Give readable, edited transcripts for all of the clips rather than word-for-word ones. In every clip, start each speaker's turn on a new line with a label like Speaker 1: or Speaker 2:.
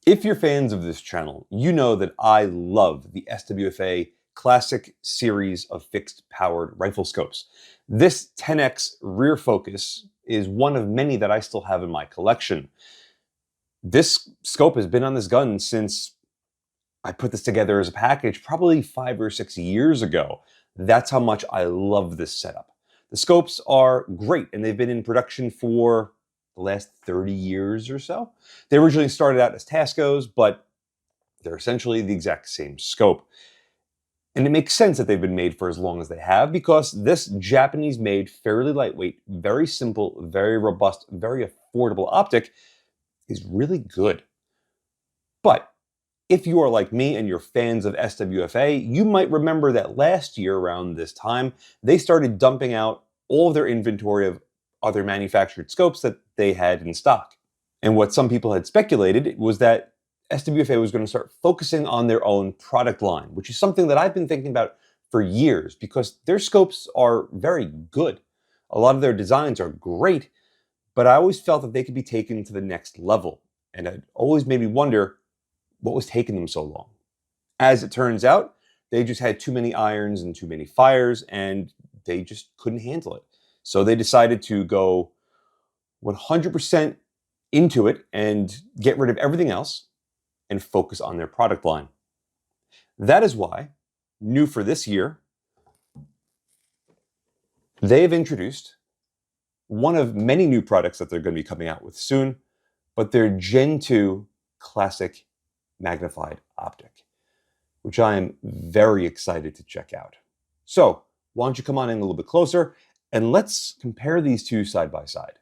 Speaker 1: If you're fans of this channel, you know that I love the SWFA Classic series of fixed-powered rifle scopes. This 10x rear focus is one of many that I still have in my collection. This scope has been on this gun since I put this together as a package probably 5 or 6 years ago. That's how much I love this setup. The scopes are great, and they've been in production for the last 30 years or so. They originally started out as Tascos, but they're essentially the exact same scope. And it makes sense that they've been made for as long as they have, because this Japanese-made, fairly lightweight, very simple, very robust, very affordable optic is really good. But if you are like me and you're fans of SWFA, you might remember that last year around this time, they started dumping out all of their inventory of other manufactured scopes that they had in stock. And what some people had speculated was that SWFA was going to start focusing on their own product line, which is something that I've been thinking about for years, because their scopes are very good. A lot of their designs are great, but I always felt that they could be taken to the next level. And it always made me wonder, what was taking them so long? As it turns out, they just had too many irons and too many fires, and they just couldn't handle it. So they decided to go 100% into it and get rid of everything else and focus on their product line. That is why, new for this year, they have introduced one of many new products that they're going to be coming out with soon, but their Gen 2 Classic magnified optic, which I am very excited to check out. So why don't you come on in a little bit closer and let's compare these two side by side.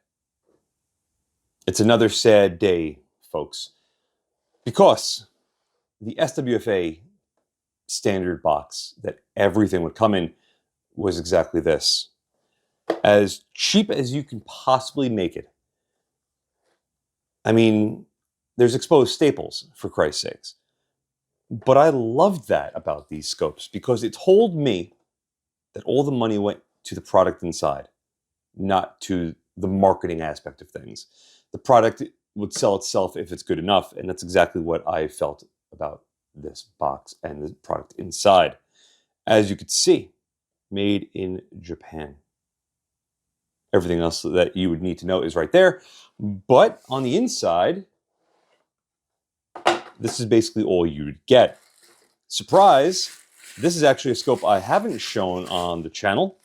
Speaker 1: It's another sad day, folks, because the SWFA standard box that everything would come in was exactly this. As cheap as you can possibly make it. I mean, there's exposed staples, for Christ's sakes. But I loved that about these scopes, because it told me that all the money went to the product inside, not to the marketing aspect of things. The product would sell itself if it's good enough, and that's exactly what I felt about this box and the product inside. As you could see, made in Japan. Everything else that you would need to know is right there. But on the inside, this is basically all you'd get. Surprise! This is actually a scope I haven't shown on the channel,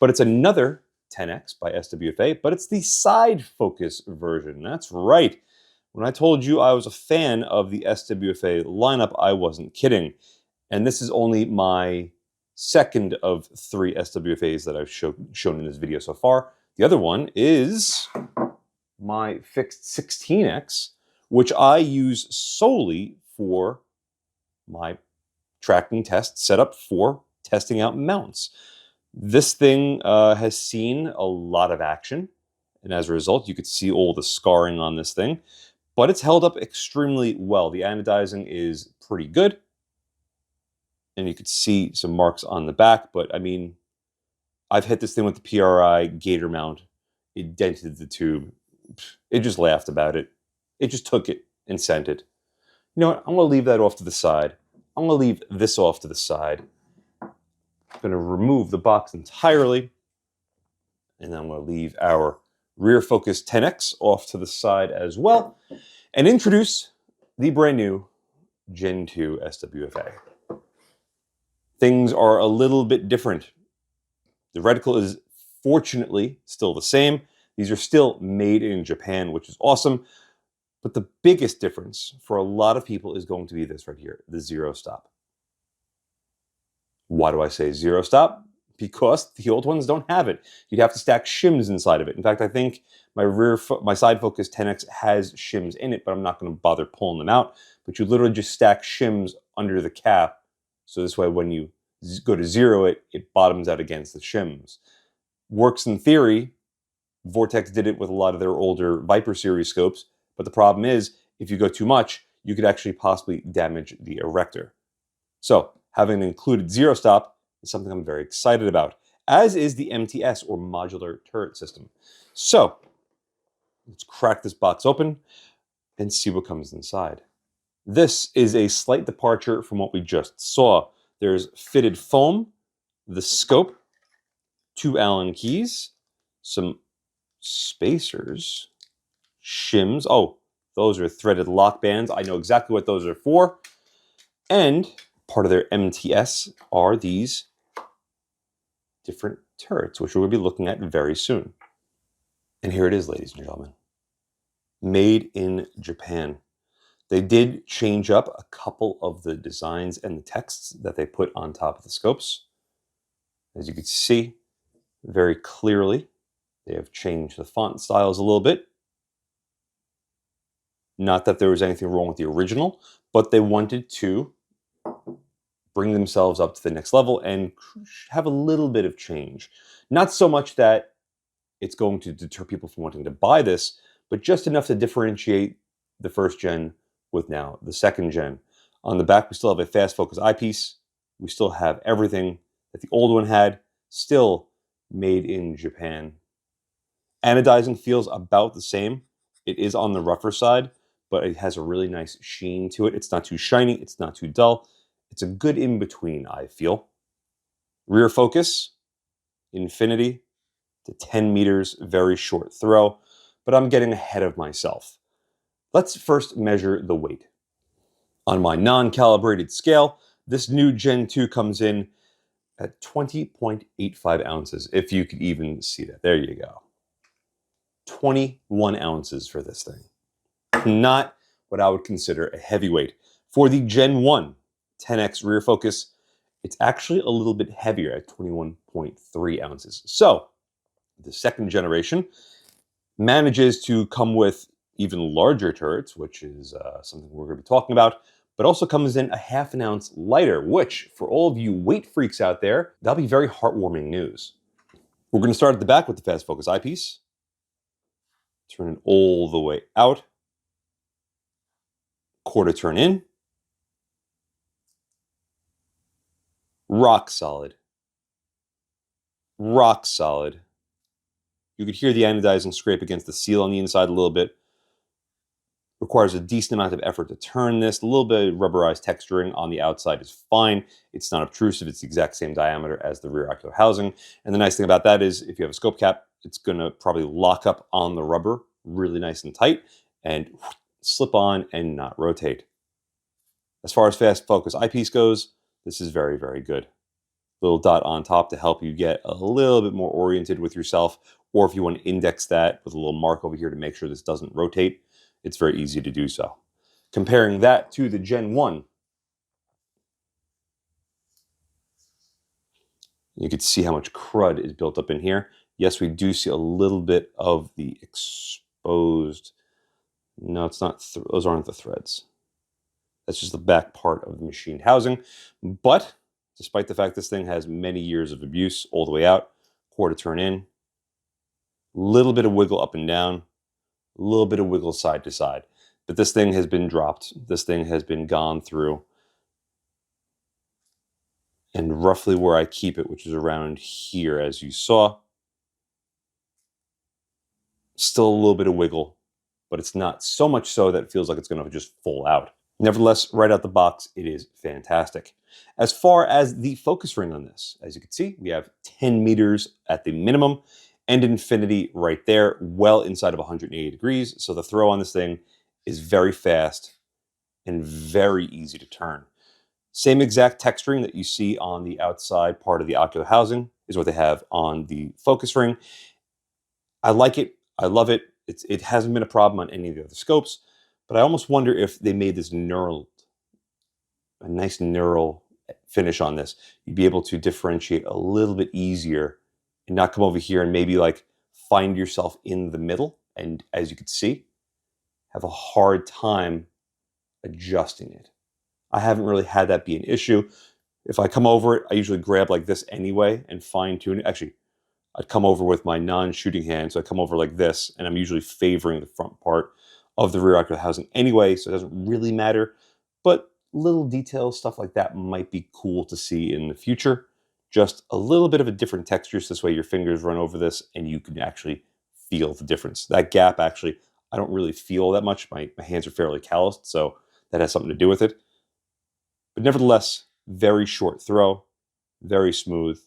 Speaker 1: but it's another 10x by SWFA, but it's the side focus version. That's right. When I told you I was a fan of the SWFA lineup, I wasn't kidding. And this is only my second of 3 SWFAs that I've shown in this video so far. The other one is my fixed 16x, which I use solely for my tracking test setup for testing out mounts. This thing has seen a lot of action, and as a result, you could see all the scarring on this thing, but it's held up extremely well. The anodizing is pretty good, and you could see some marks on the back, but I mean, I've hit this thing with the PRI Gator mount. It dented the tube. It just laughed about it. It just took it and sent it. You know what? I'm going to leave that off to the side. I'm going to leave this off to the side. I'm going to remove the box entirely. And then I'm going to leave our rear focus 10X off to the side as well. And introduce the brand new Gen 2 SWFA. Things are a little bit different. The reticle is fortunately still the same. These are still made in Japan, which is awesome. But the biggest difference for a lot of people is going to be this right here, the zero stop. Why do I say zero stop? Because the old ones don't have it. You'd have to stack shims inside of it. In fact, I think my side focus 10X has shims in it, but I'm not going to bother pulling them out. But you literally just stack shims under the cap. So this way, when you go to zero it, it bottoms out against the shims. Works in theory. Vortex did it with a lot of their older Viper series scopes. But the problem is, if you go too much, you could actually possibly damage the erector. So having an included zero stop is something I'm very excited about, as is the MTS, or modular turret system. So let's crack this box open and see what comes inside. This is a slight departure from what we just saw. There's fitted foam, the scope, 2 Allen keys, some spacers, shims. Oh, those are threaded lock bands. I know exactly what those are for. And part of their MTS are these different turrets, which we're going to be looking at very soon. And here it is, ladies and gentlemen. Made in Japan. They did change up a couple of the designs and the texts that they put on top of the scopes. As you can see very clearly, they have changed the font styles a little bit. Not that there was anything wrong with the original, but they wanted to bring themselves up to the next level and have a little bit of change. Not so much that it's going to deter people from wanting to buy this, but just enough to differentiate the first gen with now the second gen. On the back, we still have a fast focus eyepiece. We still have everything that the old one had, still made in Japan. Anodizing feels about the same. It is on the rougher side, but it has a really nice sheen to it. It's not too shiny, it's not too dull. It's a good in-between, I feel. Rear focus, infinity to 10 meters, very short throw, but I'm getting ahead of myself. Let's first measure the weight. On my non-calibrated scale, this new Gen 2 comes in at 20.85 ounces, if you could even see that. There you go. 21 ounces for this thing. Not what I would consider a heavyweight. For the Gen 1 10X rear focus, it's actually a little bit heavier at 21.3 ounces. So, the second generation manages to come with even larger turrets, which is something we're going to be talking about, but also comes in a half an ounce lighter, which for all of you weight freaks out there, that'll be very heartwarming news. We're going to start at the back with the fast focus eyepiece. Turn it all the way out. Quarter turn in. Rock solid. Rock solid. You could hear the anodizing scrape against the seal on the inside a little bit. Requires a decent amount of effort to turn this. A little bit of rubberized texturing on the outside is fine. It's not obtrusive. It's the exact same diameter as the rear ocular housing. And the nice thing about that is if you have a scope cap, it's going to probably lock up on the rubber really nice and tight and slip on and not rotate. As far as fast focus eyepiece goes, this is very, very good. Little dot on top to help you get a little bit more oriented with yourself, or if you want to index that with a little mark over here to make sure this doesn't rotate, it's very easy to do so. Comparing that to the Gen 1, you can see how much crud is built up in here. Yes, we do see a little bit of the exposed. No, it's not. Those aren't the threads. That's just the back part of the machined housing. But despite the fact this thing has many years of abuse all the way out, quarter turn in, little bit of wiggle up and down, a little bit of wiggle side to side. But this thing has been dropped. This thing has been gone through. And roughly where I keep it, which is around here, as you saw, still a little bit of wiggle, but it's not so much so that it feels like it's going to just fall out. Nevertheless, right out the box, it is fantastic. As far as the focus ring on this, as you can see, we have 10 meters at the minimum and infinity right there, well inside of 180 degrees. So the throw on this thing is very fast and very easy to turn. Same exact texturing that you see on the outside part of the ocular housing is what they have on the focus ring. I like it. I love it. It hasn't been a problem on any of the other scopes, but I almost wonder if they made this a nice neural finish on this, you'd be able to differentiate a little bit easier and not come over here and maybe like find yourself in the middle. And as you can see, have a hard time adjusting it. I haven't really had that be an issue. If I come over it, I usually grab like this anyway and fine tune it. Actually, I'd come over with my non-shooting hand. So I come over like this, and I'm usually favoring the front part of the rear ocular housing anyway, so it doesn't really matter. But little details, stuff like that might be cool to see in the future. Just a little bit of a different texture, so this way your fingers run over this and you can actually feel the difference. That gap, actually, I don't really feel that much. My hands are fairly calloused, so that has something to do with it. But nevertheless, very short throw, very smooth.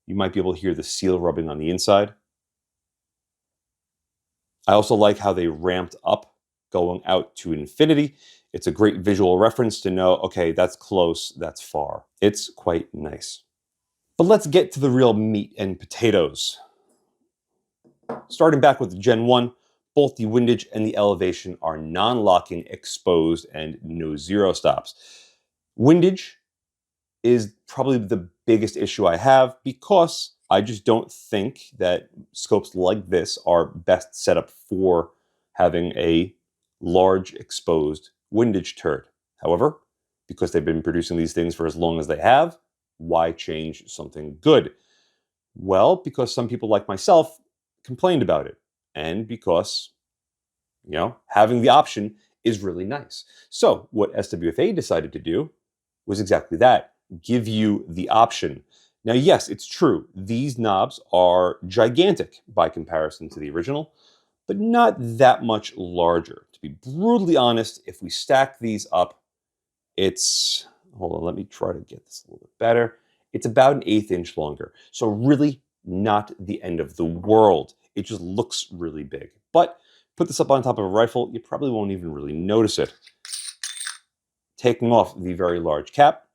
Speaker 1: You might be able to hear the seal rubbing on the inside. I also like how they ramped up going out to infinity. It's a great visual reference to know, okay, that's close, that's far. It's quite nice. But let's get to the real meat and potatoes. Starting back with Gen 1, both the windage and the elevation are non-locking, exposed, and no zero stops. Windage is probably the biggest issue I have because I just don't think that scopes like this are best set up for having a large exposed windage turret. However, because they've been producing these things for as long as they have, why change something good? Well, because some people like myself complained about it, and because, having the option is really nice. So what SWFA decided to do was exactly that, give you the option. Now, yes, it's true, these knobs are gigantic by comparison to the original, but not that much larger. To be brutally honest, if we stack these up, hold on, let me try to get this a little bit better. It's about an 1/8 inch longer. So really not the end of the world. It just looks really big. But put this up on top of a rifle, you probably won't even really notice it. Taking off the very large cap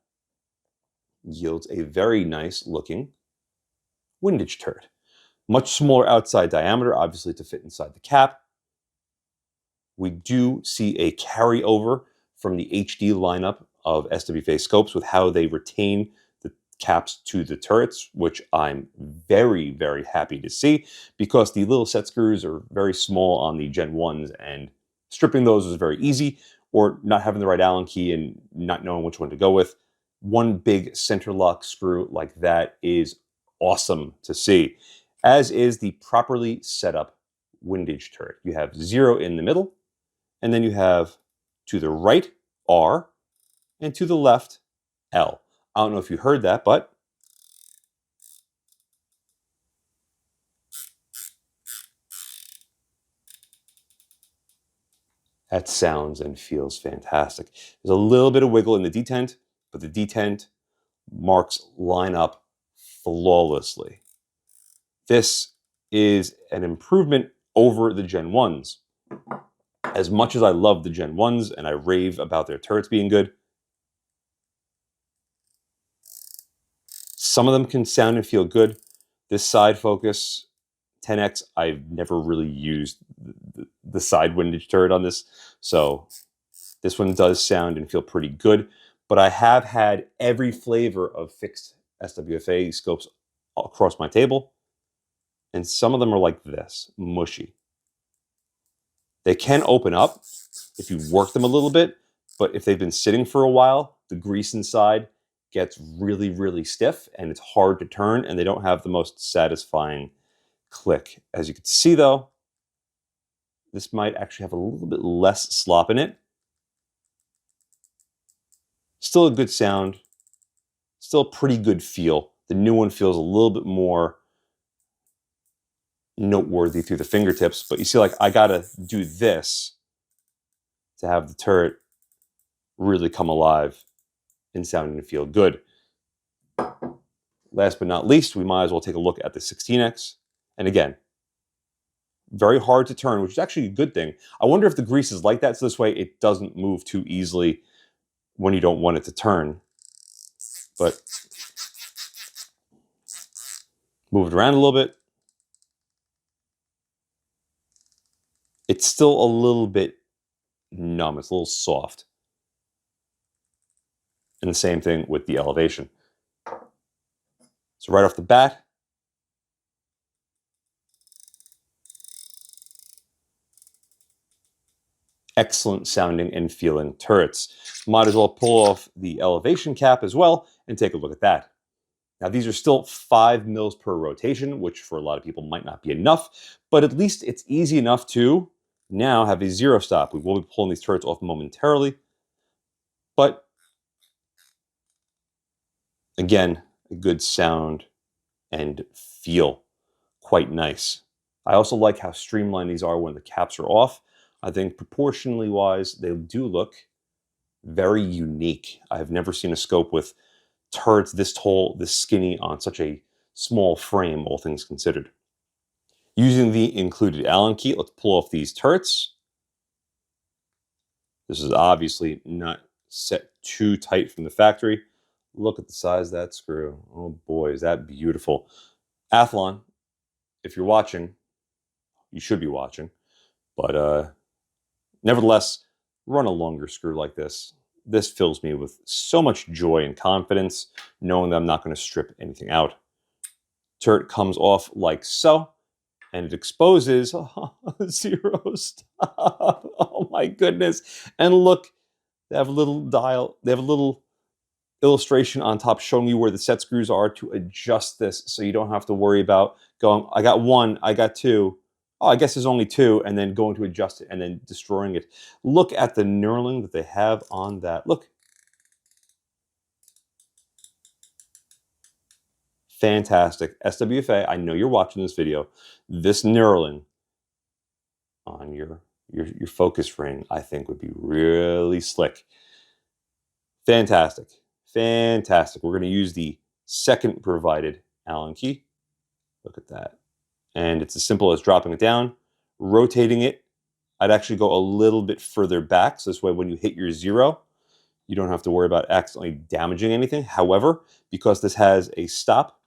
Speaker 1: yields a very nice looking windage turret. Much smaller outside diameter, obviously to fit inside the cap. We do see a carryover from the HD lineup of SWFA scopes with how they retain the caps to the turrets, which I'm very, very happy to see because the little set screws are very small on the Gen 1s and stripping those was very easy, or not having the right Allen key and not knowing which one to go with. One big center lock screw like that is awesome to see, as is the properly set up windage turret. You have 0 in the middle, and then you have to the right, R, and to the left, L. I don't know if you heard that, but that sounds and feels fantastic. There's a little bit of wiggle in the detent, but the detent marks line up flawlessly. This is an improvement over the Gen 1s. As much as I love the Gen 1s and I rave about their turrets being good, some of them can sound and feel good. This side focus 10X, I've never really used the side windage turret on this, so this one does sound and feel pretty good. But I have had every flavor of fixed SWFA scopes across my table, and some of them are like this, mushy. They can open up if you work them a little bit, but if they've been sitting for a while, the grease inside gets really, really stiff and it's hard to turn, and they don't have the most satisfying click. As you can see though, this might actually have a little bit less slop in it. Still a good sound, still a pretty good feel. The new one feels a little bit more noteworthy through the fingertips, but you see, like, I gotta do this to have the turret really come alive and sound and feel good. Last but not least, we might as well take a look at the 16X. And again, very hard to turn, which is actually a good thing. I wonder if the grease is like that, so this way it doesn't move too easily when you don't want it to turn. But move it around a little bit. It's still a little bit numb. It's a little soft. And the same thing with the elevation. So right off the bat, excellent sounding and feeling turrets. Might as well pull off the elevation cap as well and take a look at that. Now, these are still 5 mils per rotation, which for a lot of people might not be enough, but at least it's easy enough to now have a zero stop. We will be pulling these turrets off momentarily, but again, a good sound and feel. Quite nice. I also like how streamlined these are when the caps are off. I think proportionally wise, they do look very unique. I've never seen a scope with turrets this tall, this skinny on such a small frame, all things considered. Using the included Allen key, let's pull off these turrets. This is obviously not set too tight from the factory. Look at the size of that screw. Oh boy, is that beautiful. Athlon, if you're watching, you should be watching, but nevertheless, run a longer screw like this. This fills me with so much joy and confidence, knowing that I'm not going to strip anything out. Turret comes off like so, and it exposes zero stop. Oh my goodness. And look, they have a little dial, they have a little illustration on top showing you where the set screws are to adjust this, so you don't have to worry about going, I got one, I got two. Oh, I guess there's only two, and then going to adjust it and then destroying it. Look at the knurling that they have on that. Look. Fantastic. SWFA, I know you're watching this video. This knurling on your focus ring, I think, would be really slick. Fantastic. Fantastic. We're going to use the second provided Allen key. Look at that. And it's as simple as dropping it down, rotating it. I'd actually go a little bit further back, so this way when you hit your zero, you don't have to worry about accidentally damaging anything. However, because this has a stop,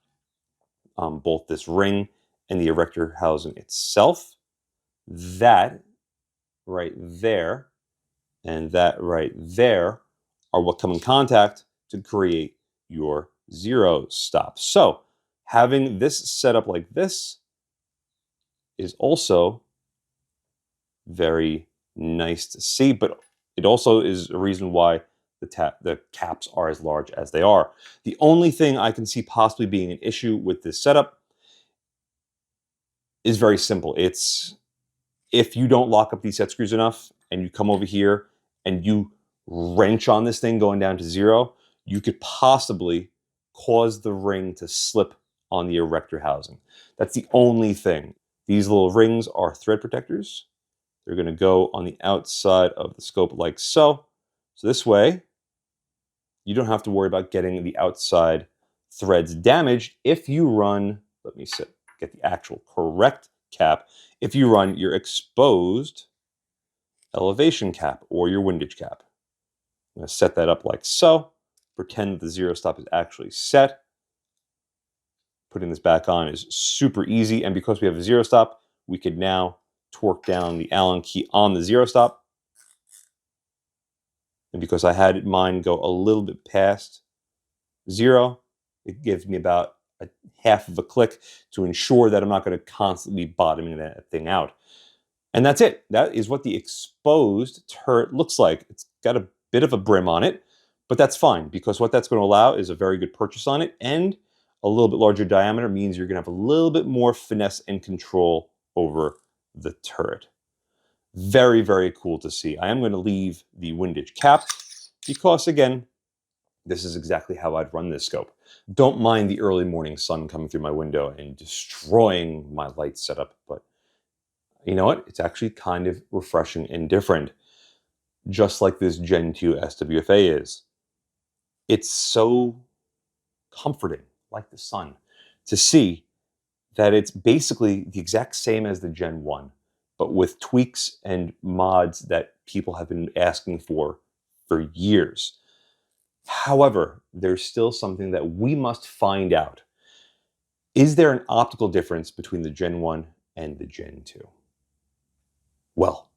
Speaker 1: both this ring and the erector housing itself, that right there and that right there are what come in contact to create your zero stop. So having this set up like this is also very nice to see, but it also is a reason why the caps are as large as they are. The only thing I can see possibly being an issue with this setup is very simple. It's if you don't lock up these set screws enough and you come over here and you wrench on this thing going down to zero, you could possibly cause the ring to slip on the erector housing. That's the only thing. These little rings are thread protectors. They're going to go on the outside of the scope like so. So this way, you don't have to worry about getting the outside threads damaged if you run, let me get the actual correct cap, if you run your exposed elevation cap or your windage cap. I'm going to set that up like so. Pretend that the zero stop is actually set. Putting this back on is super easy, and because we have a zero stop, we could now torque down the Allen key on the zero stop. And because I had mine go a little bit past zero, it gives me about a half of a click to ensure that I'm not going to constantly be bottoming that thing out. And that's it. That is what the exposed turret looks like. It's got a bit of a brim on it, but that's fine because what that's going to allow is a very good purchase on it, and a little bit larger diameter means you're going to have a little bit more finesse and control over the turret. Very, very cool to see. I am going to leave the windage cap because, again, this is exactly how I'd run this scope. Don't mind the early morning sun coming through my window and destroying my light setup, but you know what? It's actually kind of refreshing and different, just like this Gen 2 SWFA is. It's so comforting, like the sun, to see that it's basically the exact same as the Gen 1, but with tweaks and mods that people have been asking for years. However, there's still something that we must find out. Is there an optical difference between the Gen 1 and the Gen 2? Well,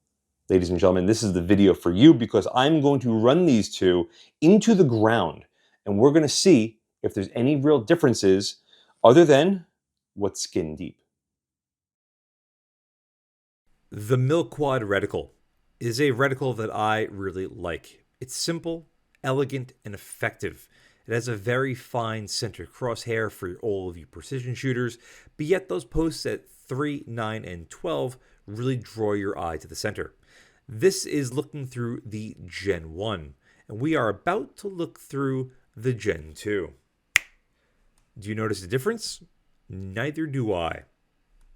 Speaker 1: ladies and gentlemen, this is the video for you because I'm going to run these two into the ground, and we're going to see if there's any real differences other than what's skin deep.
Speaker 2: The Milquad reticle is a reticle that I really like. It's simple, elegant, and effective. It has a very fine center crosshair for all of you precision shooters, but yet those posts at 3, 9, and 12 really draw your eye to the center. This is looking through the Gen 1, and we are about to look through the Gen 2. Do you notice a difference? Neither do I.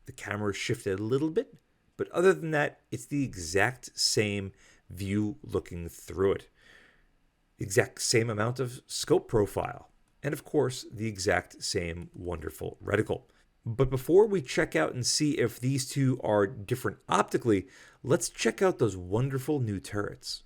Speaker 2: The camera is shifted a little bit, but other than that, it's the exact same view looking through it. exact same amount of scope profile, and of course, the exact same wonderful reticle. But before we check out and see if these two are different optically, let's check out those wonderful new turrets.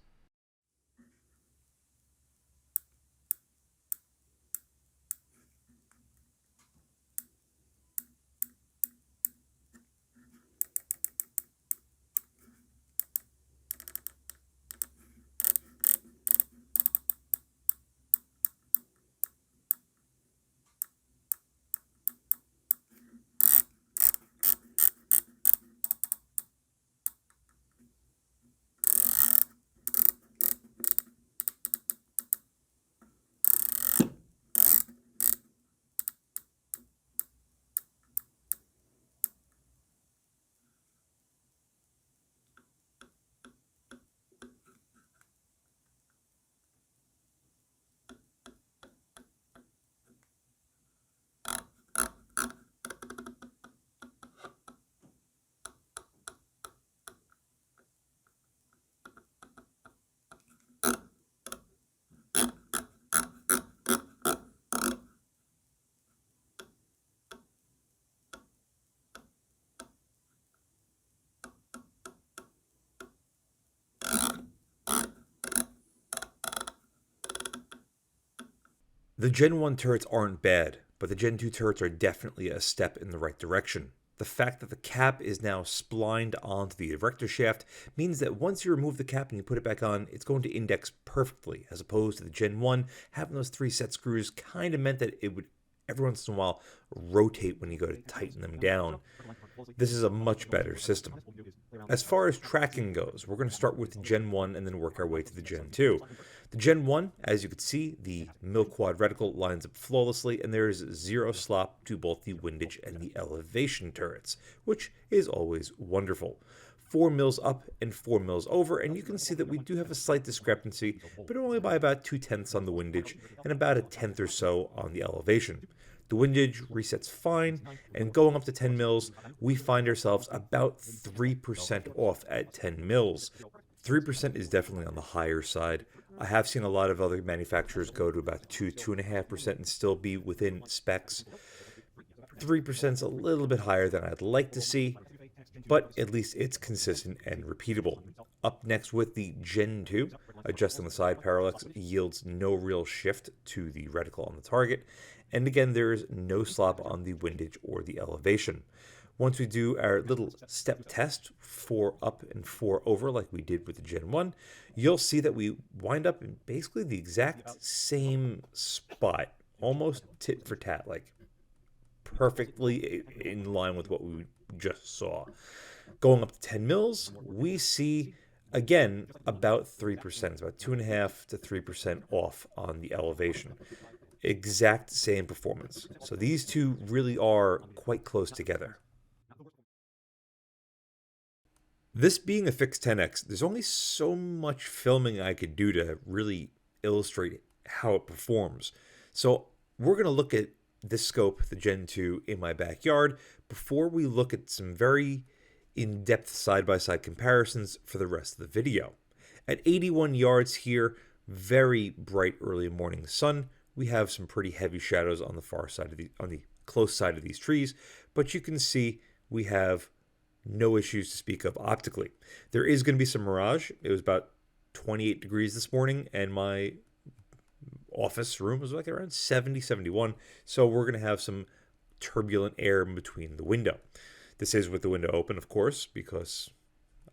Speaker 2: The Gen 1 turrets aren't bad, but the Gen 2 turrets are definitely a step in the right direction. The fact that the cap is now splined onto the erector shaft means that once you remove the cap and you put it back on, it's going to index perfectly, as opposed to the Gen 1, having those 3 set screws kind of meant that it would every once in a while rotate when you go to tighten them down. This is a much better system. As far as tracking goes, we're going to start with the Gen 1 and then work our way to the Gen 2. The Gen 1, as you can see, the mil-quad reticle lines up flawlessly, and there is zero slop to both the windage and the elevation turrets, which is always wonderful. 4 mils up and 4 mils over, and you can see that we do have a slight discrepancy, but only by about 2/10 on the windage and about 1/10 or so on the elevation. The windage resets fine, and going up to 10 mils, we find ourselves about 3% off at 10 mils. 3% is definitely on the higher side. I have seen a lot of other manufacturers go to about 2.5% and still be within specs. 3% is a little bit higher than I'd like to see, but at least it's consistent and repeatable. Up next with the Gen 2, adjusting the side parallax yields no real shift to the reticle on the target, and again there is no slop on the windage or the elevation. Once we do our little step test, 4 up and 4 over like we did with the Gen 1, you'll see that we wind up in basically the exact same spot, almost tit for tat, like perfectly in line with what we just saw. Going up to 10 mils, we see again about 3%, it's about 2.5 to 3% off on the elevation. Exact same performance. So these two really are quite close together. This being a fixed 10x, there's only so much filming I could do to really illustrate how it performs. So we're going to look at this scope, the Gen 2, in my backyard before we look at some very in-depth side-by-side comparisons for the rest of the video. At 81 yards here, very bright early morning sun, we have some pretty heavy shadows on the far side of on the close side of these trees, but you can see we have no issues to speak of optically. There is going to be some mirage. It was about 28 degrees this morning, and my office room was like around 70, 71. So we're going to have some turbulent air in between the window. This is with the window open, of course, because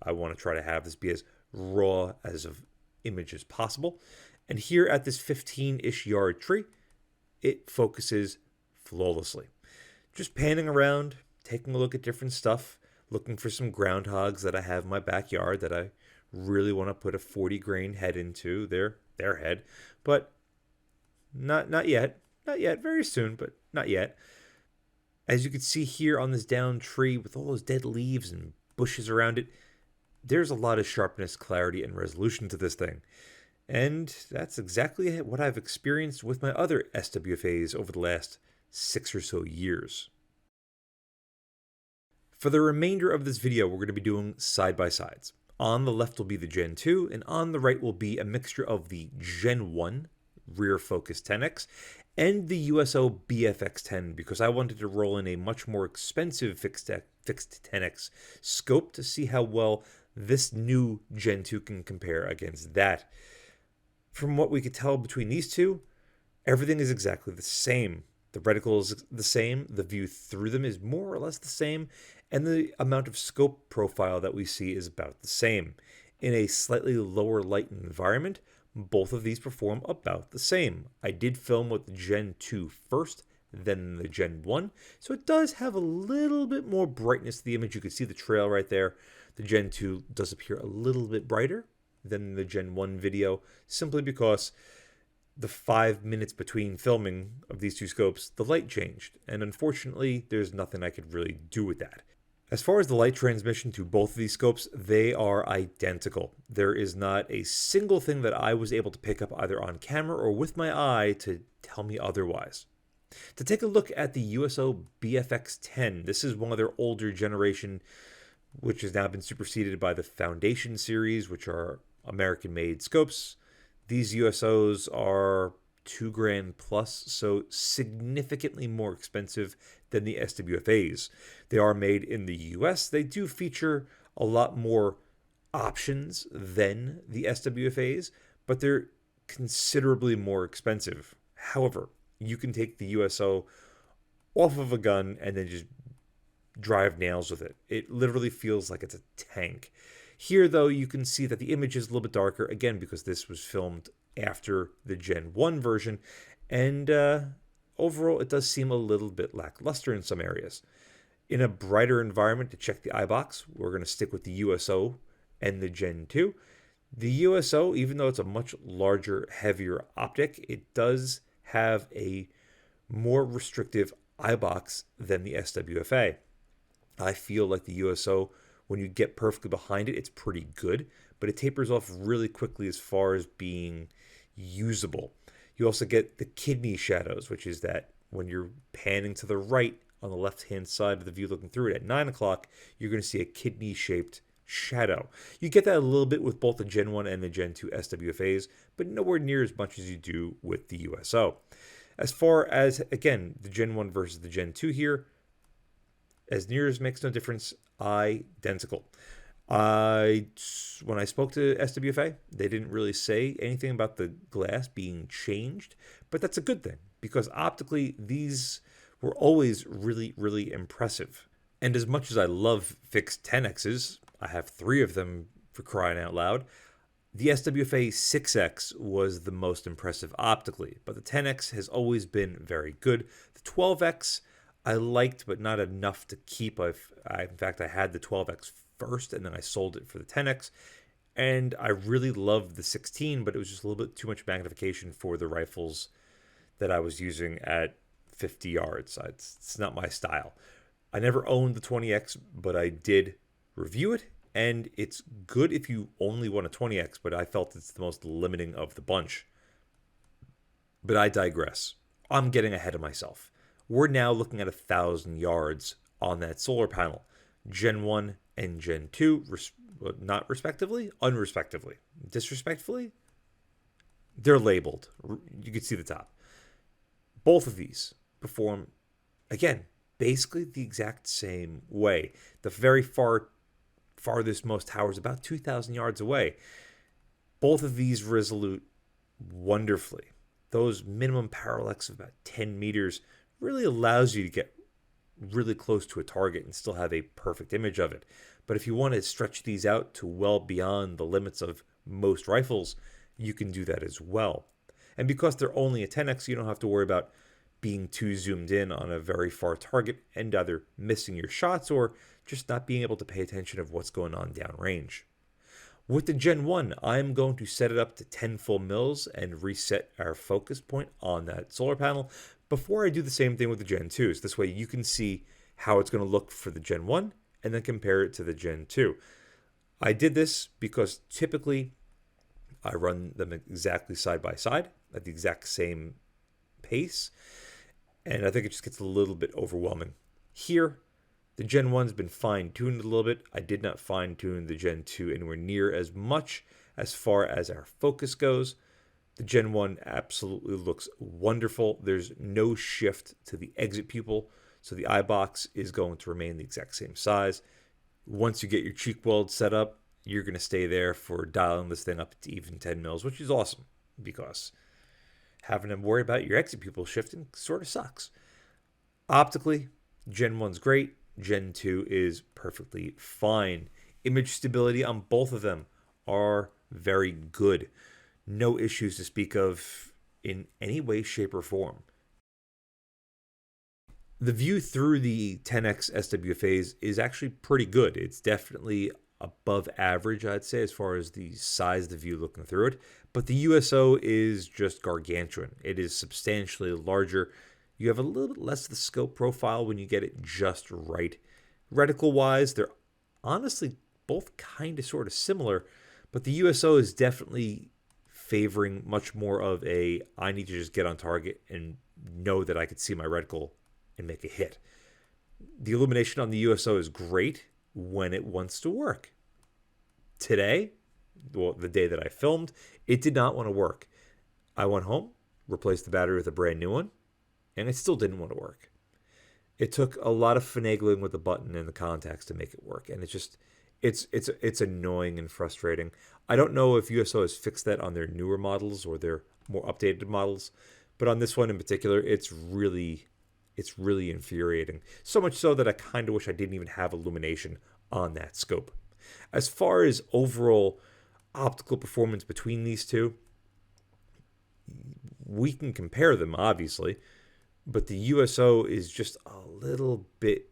Speaker 2: I want to try to have this be as raw as of image as possible. And here at this 15-ish yard tree, it focuses flawlessly. Just panning around, taking a look at different stuff, looking for some groundhogs that I have in my backyard that I really want to put a 40 grain head into their head, but not yet. Not yet, very soon, but not yet. As you can see here on this down tree with all those dead leaves and bushes around it, there's a lot of sharpness, clarity, and resolution to this thing. And that's exactly what I've experienced with my other SWFAs over the last 6 or so years. For the remainder of this video, we're going to be doing side-by-sides. On the left will be the Gen 2, and on the right will be a mixture of the Gen 1 rear focus 10x and the USO BFX10, because I wanted to roll in a much more expensive fixed 10x scope to see how well this new Gen 2 can compare against that. From what we could tell between these two, everything is exactly the same. The reticle is the same, the view through them is more or less the same, and the amount of scope profile that we see is about the same. In a slightly lower light environment, both of these perform about the same. I did film with the Gen 2 first, then the Gen 1, so it does have a little bit more brightness to the image. You can see the trail right there. The Gen 2 does appear a little bit brighter than the Gen 1 video, simply because the 5 minutes between filming of these two scopes, the light changed, and unfortunately, there's nothing I could really do with that. As far as the light transmission to both of these scopes, they are identical. There is not a single thing that I was able to pick up either on camera or with my eye to tell me otherwise. To take a look at the USO BFX10, this is one of their older generation, which has now been superseded by the Foundation series, which are American-made scopes. These USOs are $2,000 plus, so significantly more expensive than the SWFAs. They are made in the US. They do feature a lot more options than the SWFAs, but they're considerably more expensive. However, you can take the USO off of a gun and then just drive nails with it. It literally feels like it's a tank. Here, though, you can see that the image is a little bit darker, again, because this was filmed after the Gen 1 version, and overall, it does seem a little bit lackluster in some areas. In a brighter environment, to check the eye box, we're going to stick with the USO and the Gen 2. The USO, even though it's a much larger, heavier optic, it does have a more restrictive eye box than the SWFA. I feel like the USO, when you get perfectly behind it, it's pretty good, but it tapers off really quickly as far as being usable. You also get the kidney shadows, which is that when you're panning to the right on the left-hand side of the view looking through it at 9 o'clock, you're going to see a kidney-shaped shadow. You get that a little bit with both the Gen 1 and the Gen 2 SWFAs, but nowhere near as much as you do with the USO. As far as, again, the Gen 1 versus the Gen 2 here, as near as makes no difference, identical. When I spoke to SWFA, they didn't really say anything about the glass being changed, but that's a good thing, because optically, these were always really, really impressive. And as much as I love fixed 10Xs, I have 3 of them for crying out loud, the SWFA 6X was the most impressive optically, but the 10X has always been very good. The 12X I liked, but not enough to keep. In fact, I had the 12X first, and then I sold it for the 10X, and I really loved the 16, but it was just a little bit too much magnification for the rifles that I was using at 50 yards. It's not my style. I never owned the 20X, but I did review it, and it's good if you only want a 20X, but I felt it's the most limiting of the bunch. But I digress. I'm getting ahead of myself. We're now looking at 1,000 yards on that solar panel. Gen 1 and Gen 2, not respectively, unrespectively. Disrespectfully, they're labeled. You can see the top. Both of these perform, again, basically the exact same way. The very farthest most tower is about 2,000 yards away. Both of these resolute wonderfully. Those minimum parallax of about 10 meters really allows you to get really close to a target and still have a perfect image of it. But if you want to stretch these out to well beyond the limits of most rifles, you can do that as well. And because they're only a 10X, you don't have to worry about being too zoomed in on a very far target and either missing your shots or just not being able to pay attention of what's going on downrange. With the Gen 1, I'm going to set it up to 10 full mils and reset our focus point on that solar panel before I do the same thing with the Gen 2s. This way you can see how it's going to look for the Gen 1 and then compare it to the Gen 2. I did this because typically I run them exactly side by side at the exact same pace, and I think it just gets a little bit overwhelming. Here, The Gen 1's been fine-tuned a little bit. I did not fine-tune the Gen 2 anywhere near as much as far as our focus goes. The Gen 1 absolutely looks wonderful. There's no shift to the exit pupil, so the eye box is going to remain the exact same size. Once you get your cheek weld set up, you're going to stay there for dialing this thing up to even 10 mils, which is awesome because having to worry about your exit pupil shifting sort of sucks. Optically, Gen 1's great. Gen 2 is perfectly fine. Image stability on both of them are very good. No issues to speak of in any way, shape, or form. The view through the 10x SWFAs is actually pretty good. It's definitely above average, I'd say, as far as the size of the view looking through it. But the USO is just gargantuan. It is substantially larger. You have a little bit less of the scope profile when you get it just right. Reticle-wise, they're honestly both kind of sort of similar, but the USO is definitely favoring much more of a, I need to just get on target and know that I could see my reticle and make a hit. The illumination on the USO is great when it wants to work. Today, well, the day that I filmed, it did not want to work. I went home, replaced the battery with a brand new one, and it still didn't want to work. It took a lot of finagling with the button and the contacts to make it work, and it's annoying and frustrating. I don't know if USO has fixed that on their newer models or their more updated models, but on this one in particular, it's really infuriating. So much so that I kind of wish I didn't even have illumination on that scope. As far as overall optical performance between these two, we can compare them, obviously, but the USO is just a little bit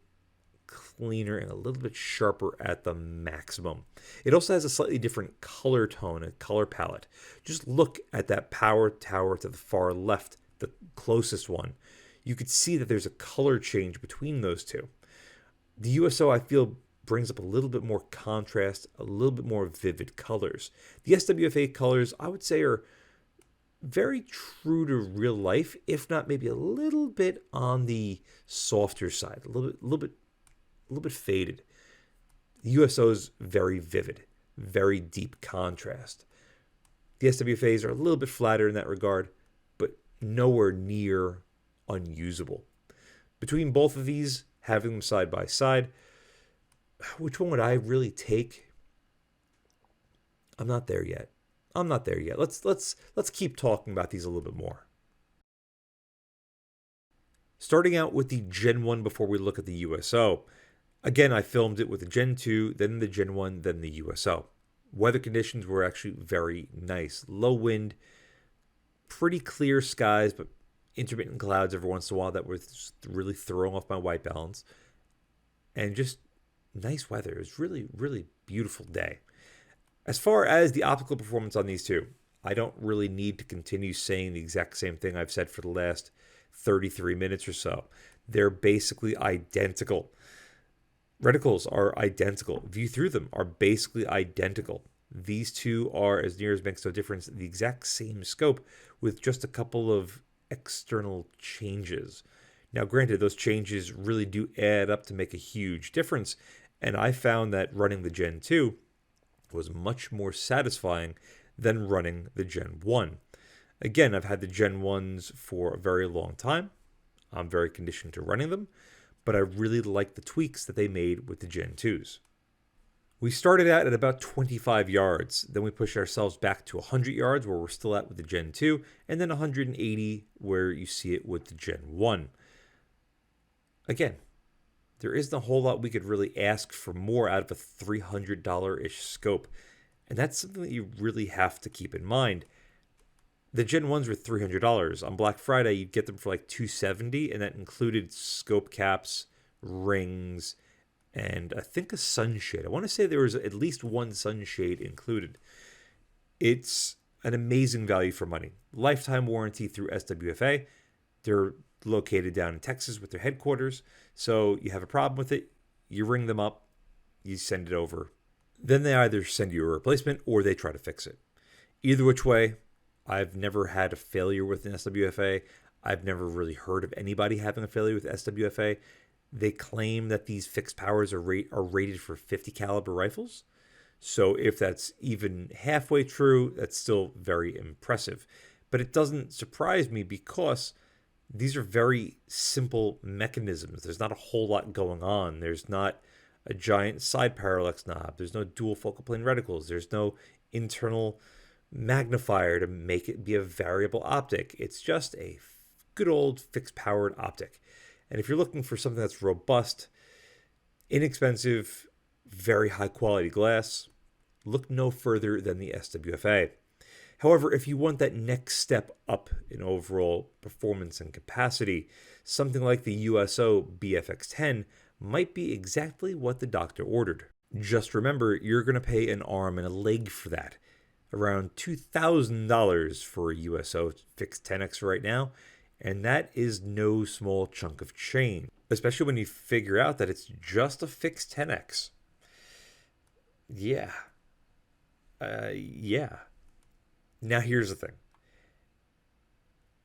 Speaker 2: cleaner and a little bit sharper at the maximum. It also has a slightly different color tone and color palette. Just look at that power tower to the far left, the closest one. You could see that there's a color change between those two. The USO, I feel, brings up a little bit more contrast, a little bit more vivid colors. The SWFA colors, I would say, are very true to real life, if not maybe a little bit on the softer side, a little bit faded. The USO is very vivid, very deep contrast. The SWFAs are a little bit flatter in that regard, but nowhere near unusable. Between both of these, having them side by side, which one would I really take? I'm not there yet. Let's keep talking about these a little bit more. Starting out with the Gen 1 before we look at the USO. Again, I filmed it with the Gen 2, then the Gen 1, then the USO. Weather conditions were actually very nice. Low wind, pretty clear skies, but intermittent clouds every once in a while that were really throwing off my white balance. And just nice weather. It was really, really beautiful day. As far as the optical performance on these two, I don't really need to continue saying the exact same thing I've said for the last 33 minutes or so. They're basically identical. Reticles are identical. View through them are basically identical. These two are, as near as makes no difference, the exact same scope with just a couple of external changes. Now, granted, those changes really do add up to make a huge difference, and I found that running the Gen 2 was much more satisfying than running the Gen 1. Again, I've had the Gen 1s for a very long time. I'm very conditioned to running them, but I really like the tweaks that they made with the Gen 2s. We started out at about 25 yards, then we pushed ourselves back to 100 yards where we're still at with the Gen 2, and then 180 where you see it with the Gen 1. Again, there isn't a whole lot we could really ask for more out of a $300-ish scope. And that's something that you really have to keep in mind. The Gen 1s were $300. On Black Friday, you'd get them for like $270, and that included scope caps, rings, and I think a sunshade. I want to say there was at least one sunshade included. It's an amazing value for money. Lifetime warranty through SWFA. They're located down in Texas with their headquarters. So you have a problem with it, you ring them up, you send it over. Then they either send you a replacement or they try to fix it. Either which way, I've never had a failure with an SWFA. I've never really heard of anybody having a failure with SWFA. They claim that these fixed powers are rated for 50 caliber rifles. So if that's even halfway true, that's still very impressive. But it doesn't surprise me because these are very simple mechanisms. There's not a whole lot going on. There's not a giant side parallax knob. There's no dual focal plane reticles. There's no internal magnifier to make it be a variable optic. It's just a good old fixed powered optic. And if you're looking for something that's robust, inexpensive, very high quality glass, look no further than the SWFA. However, if you want that next step up in overall performance and capacity, something like the USO BFX10 might be exactly what the doctor ordered. Just remember, you're going to pay an arm and a leg for that. Around $2,000 for a USO fixed 10X right now, and that is no small chunk of change, especially when you figure out that it's just a fixed 10X. Yeah. Now here's the thing.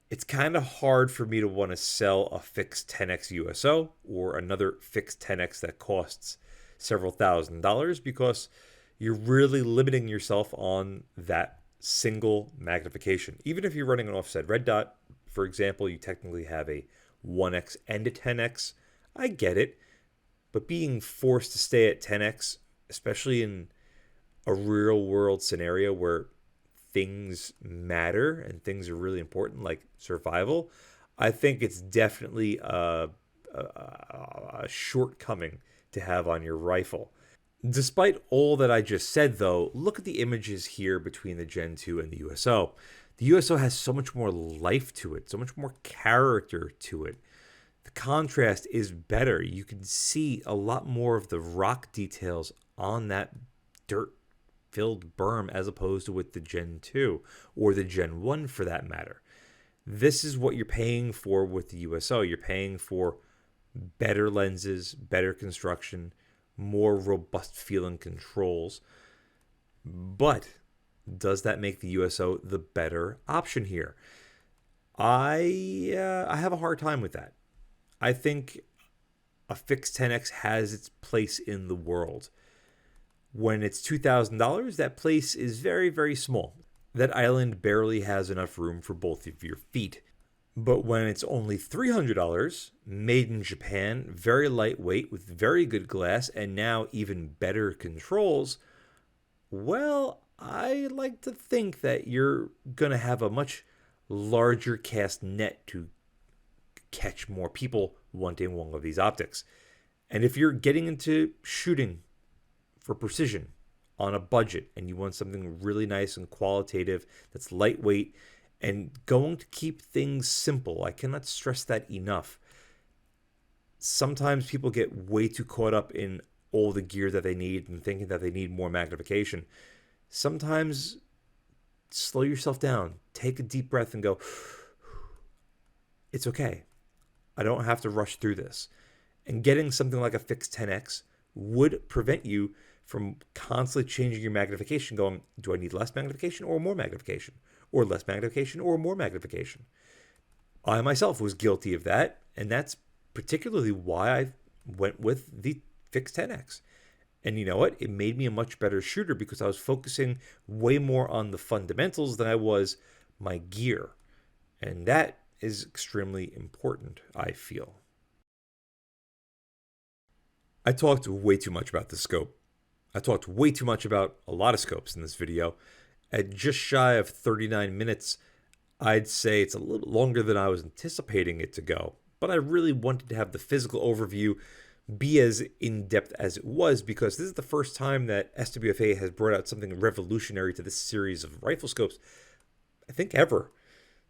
Speaker 2: It's kind of hard for me to want to sell a fixed 10X USO or another fixed 10X that costs several $1,000s because you're really limiting yourself on that single magnification. Even if you're running an offset red dot, for example, you technically have a 1X and a 10X. I get it. But being forced to stay at 10X, especially in a real world scenario where things matter and things are really important, like survival, I think it's definitely a shortcoming to have on your rifle. Despite all that I just said, though, look at the images here between the Gen 2 and the USO. The USO has so much more life to it, so much more character to it. The contrast is better. You can see a lot more of the rock details on that dirt-filled berm as opposed to with the Gen 2 or the Gen 1 for that matter. This is what you're paying for with the USO. You're paying for better lenses, better construction, more robust feeling controls. But does that make the USO the better option here? I have a hard time with that. I think a fixed 10X has its place in the world. When it's $2,000, that place is very, very small. That island barely has enough room for both of your feet. But when it's only $300, made in Japan, very lightweight with very good glass and now even better controls, well, I like to think that you're going to have a much larger cast net to catch more people wanting one of these optics. And if you're getting into shooting for precision on a budget and you want something really nice and qualitative that's lightweight and going to keep things simple, I cannot stress that enough. Sometimes people get way too caught up in all the gear that they need and thinking that they need more magnification. Sometimes slow yourself down, take a deep breath and go, it's okay. I don't have to rush through this. And getting something like a fixed 10X would prevent you from constantly changing your magnification, going, do I need less magnification or more magnification? Or less magnification or more magnification? I myself was guilty of that, and that's particularly why I went with the fixed 10X. And you know what? It made me a much better shooter because I was focusing way more on the fundamentals than I was my gear. And that is extremely important, I feel. I talked way too much about the scope. I talked way too much about a lot of scopes in this video. At just shy of 39 minutes, I'd say it's a little longer than I was anticipating it to go. But I really wanted to have the physical overview be as in-depth as it was because this is the first time that SWFA has brought out something revolutionary to this series of rifle scopes, I think ever.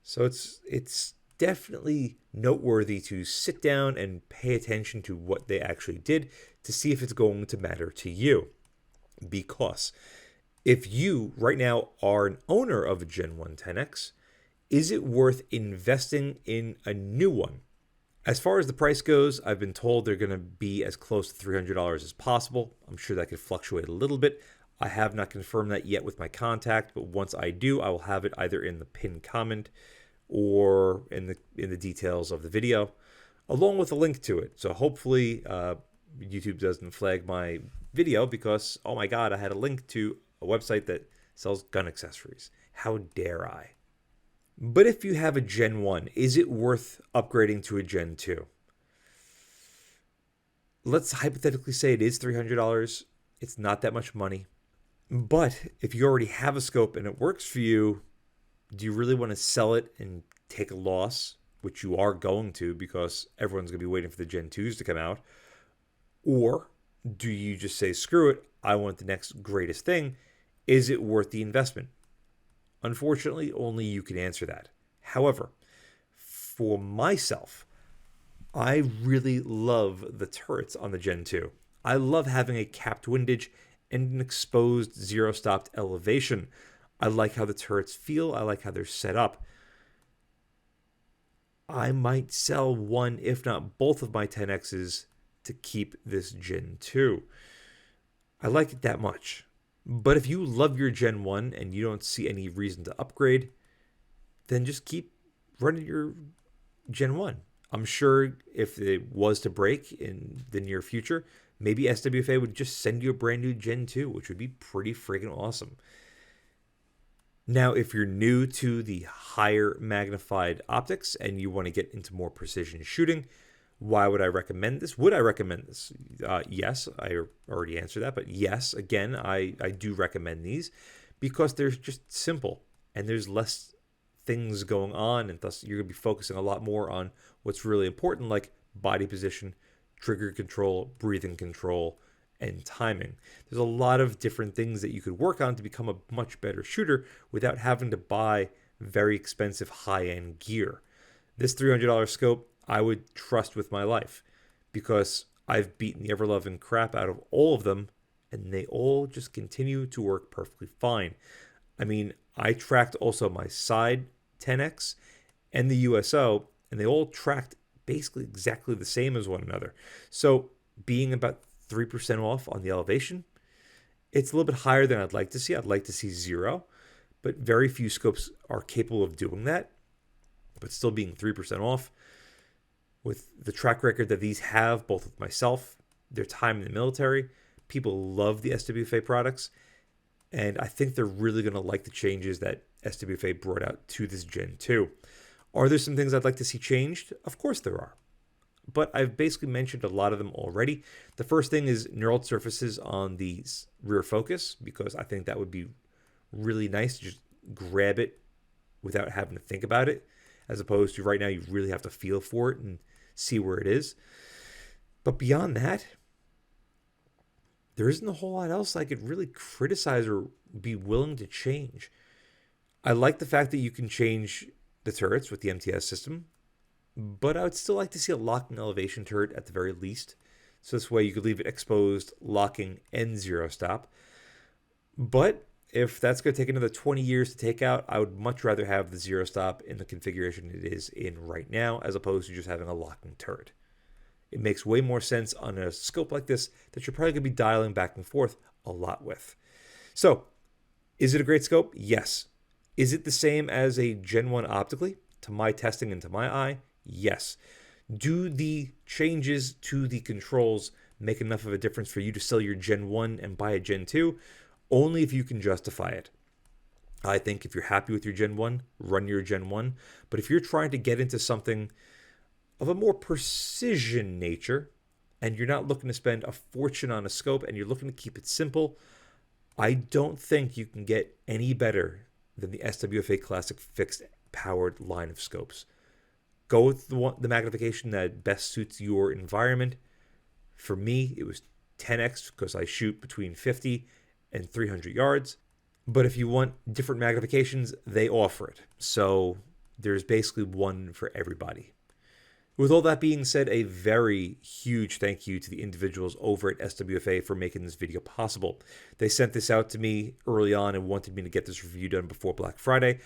Speaker 2: So it's definitely noteworthy to sit down and pay attention to what they actually did to see if it's going to matter to you. Because if you right now are an owner of a Gen 1 10X, is it worth investing in a new one? As far as the price goes, I've been told they're going to be as close to $300 as possible. I'm sure that could fluctuate a little bit. I have not confirmed that yet with my contact, but once I do, I will have it either in the pinned comment or in the details of the video. along with a link to it. So hopefully YouTube doesn't flag my video because, oh my God, I had a link to a website that sells gun accessories. How dare I? But if you have a Gen 1, is it worth upgrading to a Gen 2? Let's hypothetically say it is $300. It's not that much money. But if you already have a scope and it works for you, do you really want to sell it and take a loss, which you are going to because everyone's going to be waiting for the Gen 2s to come out? Or do you just say, screw it, I want the next greatest thing? Is it worth the investment? Unfortunately, only you can answer that. However, for myself, I really love the turrets on the Gen 2. I love having a capped windage and an exposed zero-stopped elevation. I like how the turrets feel. I like how they're set up. I might sell one, if not both of my 10Xs to keep this Gen 2. I like it that much. But if you love your Gen 1 and you don't see any reason to upgrade, then just keep running your Gen 1. I'm sure if it was to break in the near future, maybe SWFA would just send you a brand new Gen 2, which would be pretty friggin' awesome. Now, if you're new to the higher magnified optics and you want to get into more precision shooting, why would I recommend this? Would I recommend this? Yes, I already answered that. But yes, again, I do recommend these because they're just simple and there's less things going on. And thus, you're going to be focusing a lot more on what's really important, like body position, trigger control, breathing control, and timing. There's a lot of different things that you could work on to become a much better shooter without having to buy very expensive high-end gear. This $300 scope, I would trust with my life because I've beaten the ever-loving crap out of all of them and they all just continue to work perfectly fine. I mean, I tracked also my side 10X and the USO and they all tracked basically exactly the same as one another. So being about 3% off on the elevation, it's a little bit higher than I'd like to see. I'd like to see 0, but very few scopes are capable of doing that, but still being 3% off. With the track record that these have, both with myself, their time in the military, people love the SWFA products, and I think they're really going to like the changes that SWFA brought out to this Gen 2. Are there some things I'd like to see changed? Of course there are. But I've basically mentioned a lot of them already. The first thing is knurled surfaces on the rear focus, because I think that would be really nice to just grab it without having to think about it, as opposed to right now you really have to feel for it and see where it is. But beyond that, there isn't a whole lot else I could really criticize or be willing to change. I like the fact that you can change the turrets with the MTS system, but I would still like to see a locking elevation turret at the very least. So this way you could leave it exposed, locking, and zero stop. But if that's going to take another 20 years to take out, I would much rather have the zero stop in the configuration it is in right now, as opposed to just having a locking turret. It makes way more sense on a scope like this that you're probably going to be dialing back and forth a lot with. So, is it a great scope? Yes. Is it the same as a Gen 1 optically? To my testing and to my eye, yes. Do the changes to the controls make enough of a difference for you to sell your Gen 1 and buy a Gen 2? Only if you can justify it. I think if you're happy with your Gen 1, run your Gen 1. But if you're trying to get into something of a more precision nature, and you're not looking to spend a fortune on a scope, and you're looking to keep it simple, I don't think you can get any better than the SWFA Classic fixed powered line of scopes. Go with the magnification that best suits your environment. For me, it was 10x because I shoot between 50 and 300 yards. But if you want different magnifications, they offer it. So there's basically one for everybody. With all that being said, a very huge thank you to the individuals over at SWFA for making this video possible. They sent this out to me early on and wanted me to get this review done before Black Friday.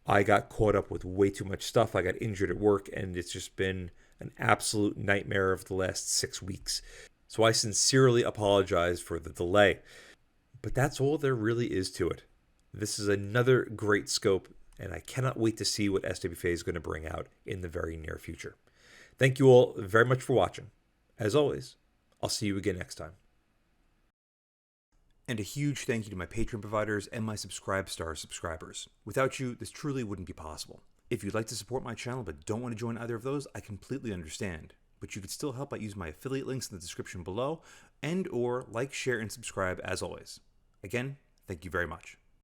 Speaker 2: I got caught up with way too much stuff. I got injured at work, and it's just been an absolute nightmare of the last 6 weeks. So I sincerely apologize for the delay. But that's all there really is to it. This is another great scope, and I cannot wait to see what SWFA is going to bring out in the very near future. Thank you all very much for watching. As always, I'll see you again next time. And a huge thank you to my Patreon providers and my Subscribe subscribers. Without you, this truly wouldn't be possible. If you'd like to support my channel but don't want to join either of those, I completely understand. But you could still help by using my affiliate links in the description below, and or like, share, and subscribe as always. Again, thank you very much.